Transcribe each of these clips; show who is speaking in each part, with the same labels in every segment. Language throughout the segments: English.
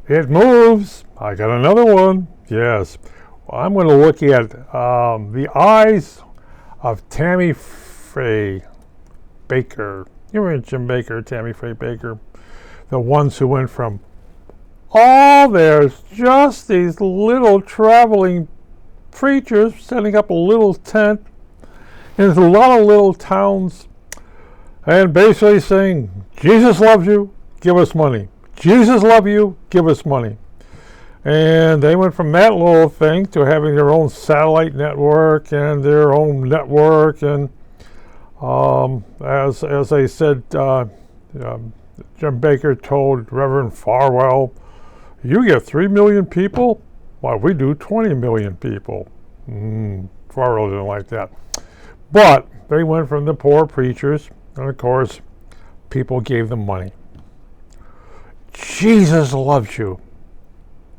Speaker 1: It moves. I got another one. Yes. Well, I'm going to look at the eyes of Tammy Faye Baker. You remember Jim Baker, Tammy Faye Baker? The ones who went from, oh, there's just these little traveling preachers setting up a little tent. And there's a lot of little towns. And basically saying, Jesus loves you, give us money. Jesus loves you, give us money. And they went from that little thing to having their own satellite network and their own network. And as I said, Jim Baker told Reverend Farwell, you get 3 million people? Why, we do 20 million people. Farwell didn't like that. But they went from the poor preachers, and of course, people gave them money. Jesus loves you.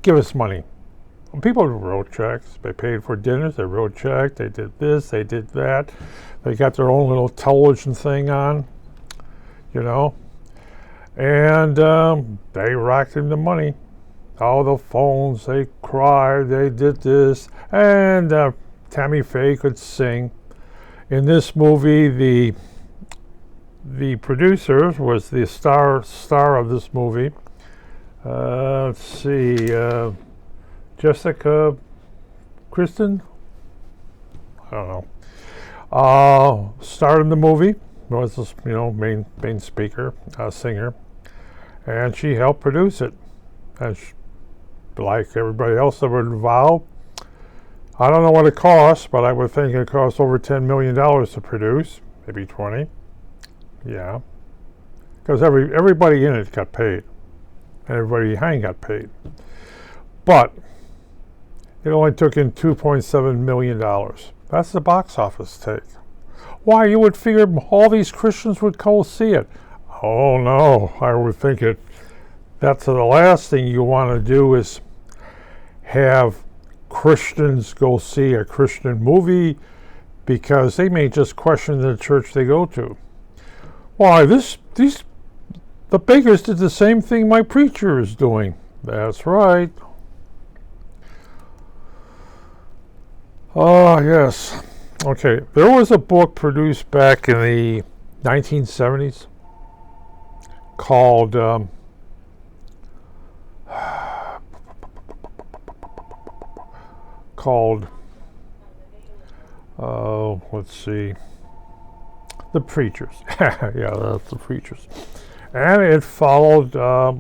Speaker 1: Give us money. People wrote checks. They paid for dinners. They wrote checks. They did this. They did that. They got their own little television thing on, you know. And they racked in the money. All the phones. They cried. They did this. And Tammy Faye could sing. In this movie, the producer was the star of this movie. Let's see, Jessica Kristen? I don't know. Starred in the movie, was this, main speaker, singer, and she helped produce it. And like everybody else that were involved, I don't know what it cost, but I would think it cost over $10 million to produce, maybe 20. Yeah, because everybody in it got paid. Everybody behind got paid. But it only took in $2.7 million. That's the box office take. Why, you would figure all these Christians would go see it. Oh no, I would think that's the last thing you want to do is have Christians go see a Christian movie because they may just question the church they go to. Why, the Bakers did the same thing my preacher is doing. That's right. Oh, yes. Okay, there was a book produced back in the 1970s called let's see, The Preachers. Yeah, that's The Preachers. And it followed the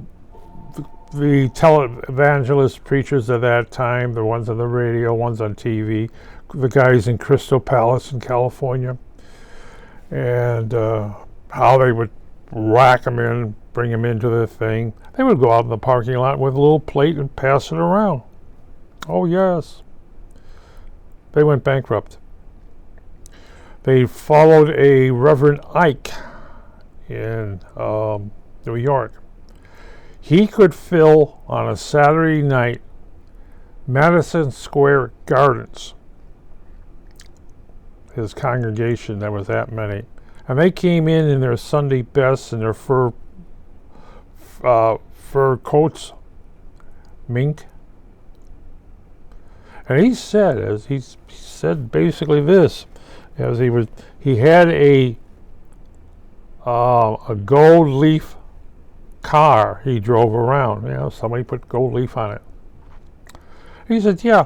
Speaker 1: televangelist preachers of that time, the ones on the radio, ones on TV, the guys in Crystal Palace in California, and how they would rack them in, bring them into the thing. They would go out in the parking lot with a little plate and pass it around. Oh, yes. They went bankrupt. They followed a Reverend Ike in New York. He could fill on a Saturday night Madison Square Gardens. His congregation, there was that many. And they came in their Sunday bests and their fur coats, mink. And he said basically this, as he had a gold leaf car he drove around. Somebody put gold leaf on it. He said, yeah.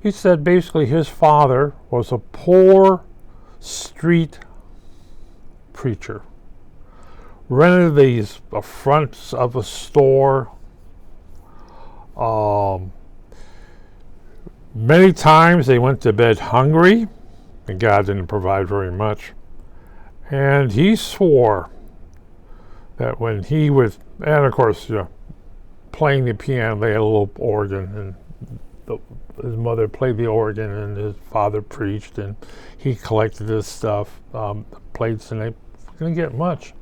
Speaker 1: He said basically his father was a poor street preacher. Rented these fronts of a store. Many times they went to bed hungry, and God didn't provide very much. And he swore that when he was, and of course, playing the piano, they had a little organ, and his mother played the organ, and his father preached, and he collected this stuff, the plates, and they didn't get much.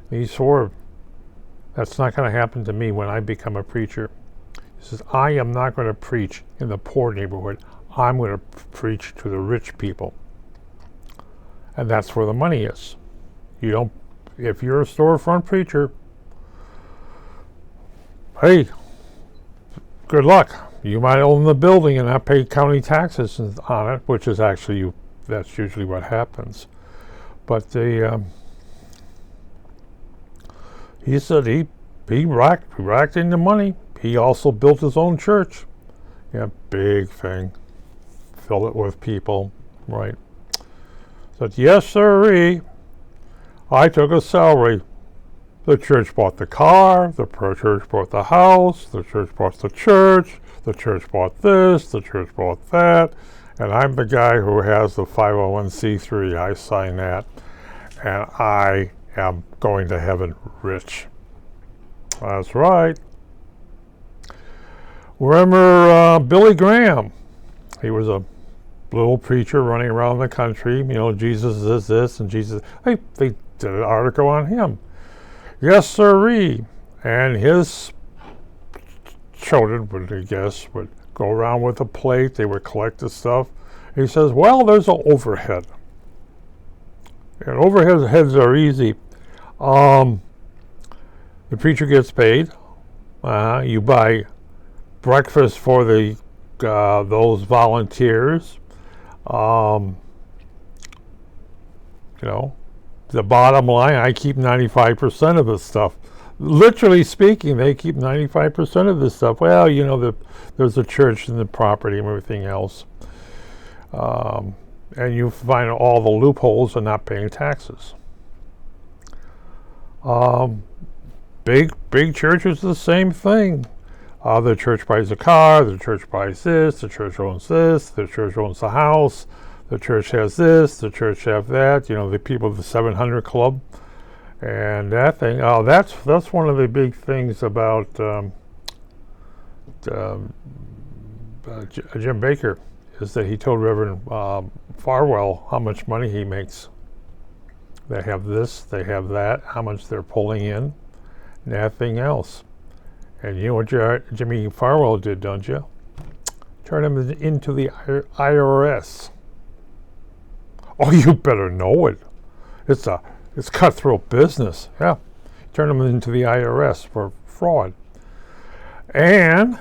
Speaker 1: And he swore, that's not going to happen to me when I become a preacher. He says, I am not going to preach in the poor neighborhood. I'm going to preach to the rich people. And that's where the money is. You don't, if you're a storefront preacher, hey, good luck. You might own the building and not pay county taxes on it, which is actually, that's usually what happens. But he said he racked in the money. He also built his own church. Yeah, big thing. Fill it with people, right? Said, yes, sirree. I took a salary. The church bought the car, the church bought the house, the church bought the church bought this, the church bought that, and I'm the guy who has the 501c3. I sign that, and I am going to heaven rich. That's right. Remember Billy Graham? He was a little preacher running around the country. You know, Jesus is this, and Jesus. They did an article on him. Yes, sirree. And his children would go around with a plate. They would collect the stuff. He says, well, there's an overhead. And overheads are easy. The preacher gets paid. You buy breakfast for the those volunteers. You know, the bottom line, I keep 95% of this stuff. Literally speaking, they keep 95% of this stuff. Well, you know, there's a church and the property and everything else. And you find all the loopholes of not paying taxes. Big churches, the same thing. The church buys a car, the church buys this, the church owns this, the church owns the house, the church has this, the church has that, you know, the people of the 700 Club, and that thing. Oh, that's one of the big things about Jim Bakker, is that he told Reverend Farwell how much money he makes. They have this, they have that, how much they're pulling in, nothing else. And you know what Jimmy Farwell did, don't you? Turn him into the IRS. Oh, you better know it. It's cutthroat business. Yeah, turn him into the IRS for fraud. And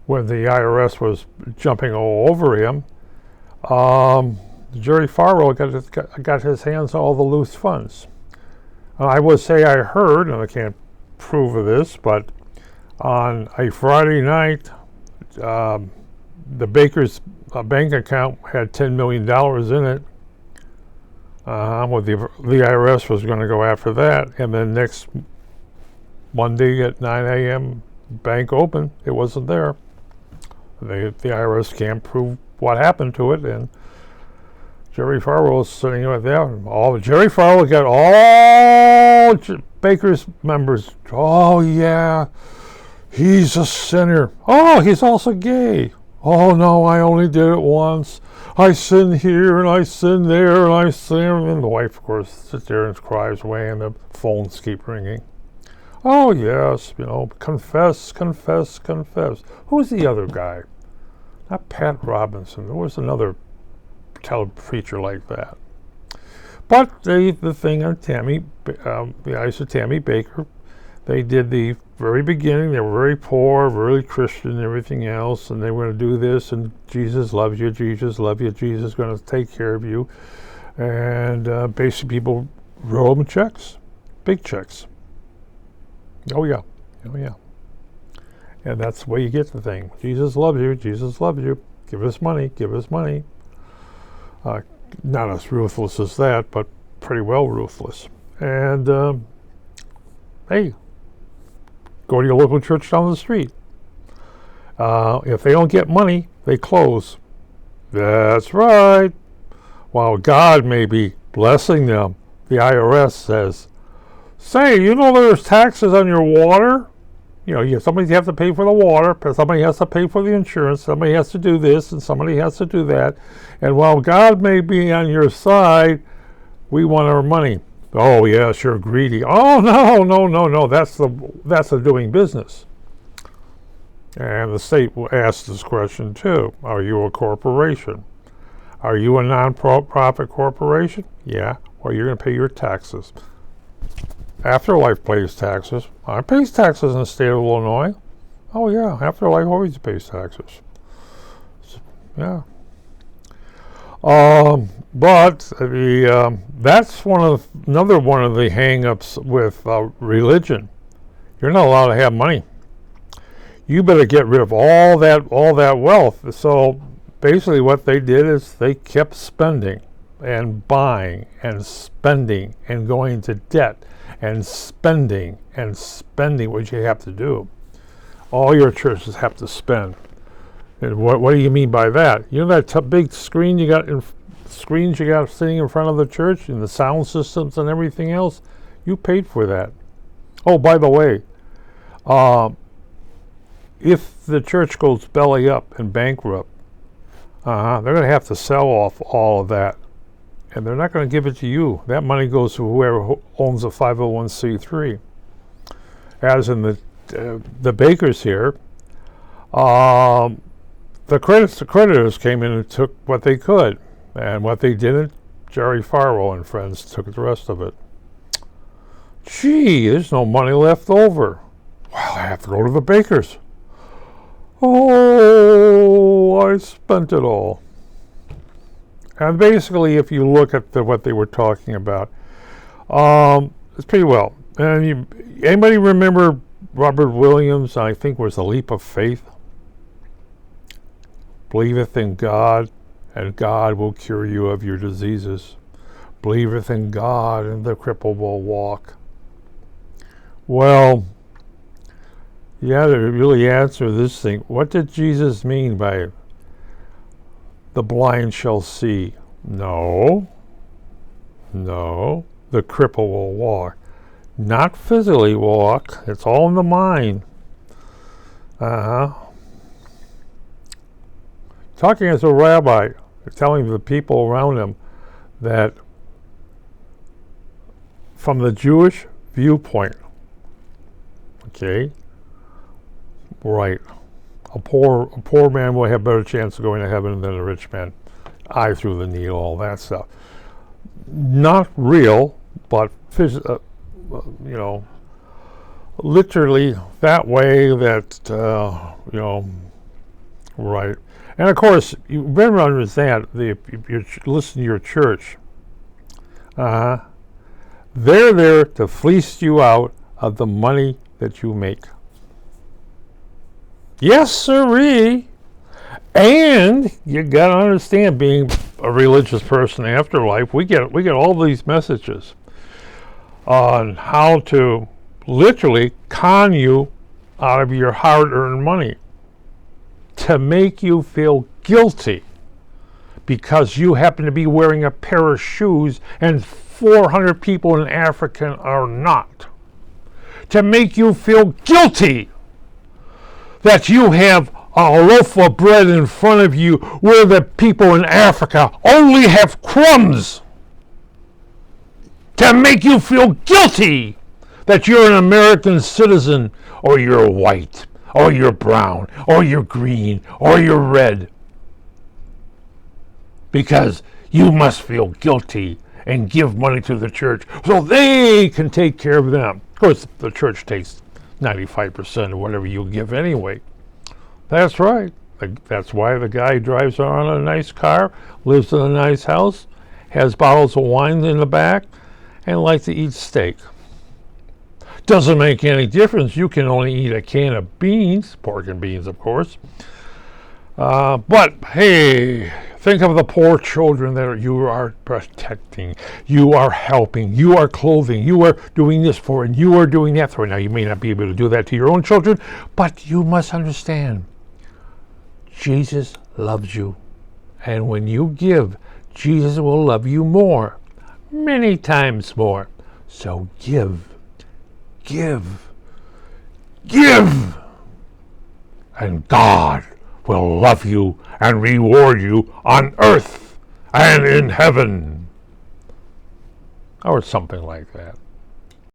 Speaker 1: when the IRS was jumping all over him, Jerry Farwell got his hands on all the loose funds. I would say I heard, and I can't prove of this, but on a Friday night, the Baker's bank account had $10 million in it. Well, the IRS was going to go after that, and then next Monday at 9 a.m., bank open, it wasn't there. The IRS can't prove what happened to it, and Jerry Farwell was sitting right there. Jerry Farwell got all Baker's members. Oh, yeah, he's a sinner. Oh, he's also gay. Oh, no, I only did it once. I sin here and I sin there and I sin. And the wife, of course, sits there and cries away, and the phones keep ringing. Oh, yes, you know, confess, confess, confess. Who's the other guy? Not Pat Robinson. There was another preacher like that. But the thing on Tammy, the eyes of Tammy Bakker, they did the very beginning. They were very poor, very Christian and everything else, and they were going to do this, and Jesus loves you, Jesus loves you, Jesus is going to take care of you. And basically people wrote them checks, big checks. Oh yeah, oh yeah. And that's the way you get the thing. Jesus loves you, Jesus loves you. Give us money, give us money. Not as ruthless as that, but pretty well ruthless. And hey, go to your local church down the street. If they don't get money, they close. That's right. While God may be blessing them, the IRS says, say, you know there's taxes on your water? You know, somebody has to pay for the water, somebody has to pay for the insurance, somebody has to do this, and somebody has to do that. And while God may be on your side, we want our money. Oh, yes, you're greedy. Oh, no. That's the doing business. And the state will ask this question, too. Are you a corporation? Are you a non-profit corporation? Yeah. Well, you're going to pay your taxes. Afterlife pays taxes. I pay taxes in the state of Illinois. Oh yeah, Afterlife always pays taxes. Yeah. But that's another one of the hang-ups with religion. You're not allowed to have money. You better get rid of all that wealth. So basically what they did is they kept spending and buying and spending and going into debt and spending, which you have to do. All your churches have to spend. And what do you mean by that? You know that big screen you got screens you got sitting in front of the church and the sound systems and everything else? You paid for that. Oh, by the way, if the church goes belly up and bankrupt, they're going to have to sell off all of that. And they're not going to give it to you. That money goes to whoever owns a 501c3. As in the bakers here, the creditors came in and took what they could. And what they didn't, Jerry Farwell and friends took the rest of it. Gee, there's no money left over. Well, I have to go to the bakers. Oh, I spent it all. And basically, if you look at what they were talking about, it's pretty well. And anybody remember Robert Williams? I think was The Leap of Faith. Believeth in God, and God will cure you of your diseases. Believeth in God, and the cripple will walk. Well, you have to really answer this thing. What did Jesus mean by the blind shall see? No. The cripple will walk. Not physically walk. It's all in the mind. Talking as a rabbi, telling the people around him that from the Jewish viewpoint, okay, right, a poor man will have a better chance of going to heaven than a rich man. Eye through the needle, all that stuff. Not real, but literally that way. That right. And of course, you better understand. If you listen to your church, they're there to fleece you out of the money that you make. Yes, sirree. And you got to understand, being a religious person afterlife, we get all these messages on how to literally con you out of your hard-earned money to make you feel guilty because you happen to be wearing a pair of shoes and 400 people in Africa are not. To make you feel guilty that you have a loaf of bread in front of you where the people in Africa only have crumbs. To make you feel guilty that you're an American citizen, or you're white, or you're brown, or you're green, or you're red. Because you must feel guilty and give money to the church so they can take care of them. Of course, the church takes 95% of whatever you give anyway. That's right. That's why the guy drives around in a nice car, lives in a nice house, has bottles of wine in the back, and likes to eat steak. Doesn't make any difference. You can only eat a can of beans, pork and beans, of course. But hey, think of the poor children that you are protecting, you are helping, you are clothing, you are doing this for, and you are doing that for. Now, you may not be able to do that to your own children, but you must understand, Jesus loves you. And when you give, Jesus will love you more, many times more. So give. And God will love you and reward you on earth and in heaven. Or something like that.